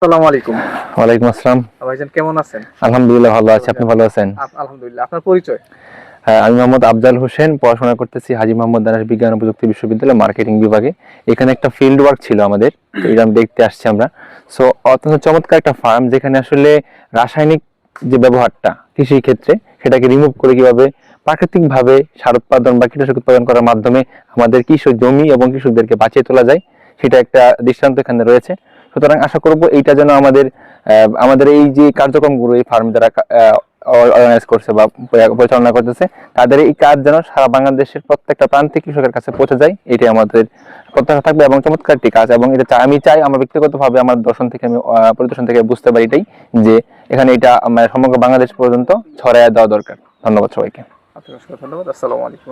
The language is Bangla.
আসসালামু আলাইকুম। ওয়ালাইকুম আসসালাম। ভাইজান কেমন আছেন? আলহামদুলিল্লাহ ভালো আছি। আপনি ভালো আছেন? আলহামদুলিল্লাহ। আপনার পরিচয়? হ্যাঁ, আমি মোহাম্মদ আফজাল হোসেন, পড়াশোনা করতেছি হাজী মোহাম্মদ দানেশ বিজ্ঞান ও প্রযুক্তি বিশ্ববিদ্যালয় মার্কেটিং বিভাগে। এখানে একটা ফিল্ড ওয়ার্ক ছিল আমাদের, তো এটা দেখতে আসছি আমরা। সো অত্যন্ত চমৎকার একটা ফার্ম, যেখানে আসলে রাসায়নিক যে ব্যবহারটা কৃষির ক্ষেত্রে সেটাকে রিমুভ করে কিভাবে প্রাকৃতিক ভাবে সার উৎপাদন বা কীটনাশক উৎপাদন করার মাধ্যমে আমাদের কৃষক জমি এবং কৃষকদেরকে বাঁচিয়ে তোলা যায়, সেটা একটা দৃষ্টান্ত এখানে রয়েছে। সুতরাং আশা করব এইটা যেন আমাদের এই যে কার্যক্রমগুলো এই ফার্ম যারা অর্গানাইজ করছে বা পরিচালনা করতেছে, তাদের এই কাজ যেন সারা বাংলাদেশের প্রত্যেকটা প্রান্তিক কৃষকের কাছে পৌঁছে যায়, এটাই আমাদের প্রত্যাশা থাকবে। এবং চমৎকার একটি কাজ, এবং এটা আমি চাই, আমার ব্যক্তিগতভাবে আমার দর্শন থেকে আমি পরিদর্শন থেকে বুঝতে পারি এটাই, যে এখানে এটা সমগ্র বাংলাদেশ পর্যন্ত ছড়াইয়া দেওয়া দরকার। ধন্যবাদ সবাইকে। আপনাকে অসংখ্য ধন্যবাদ। আসসালামু আলাইকুম।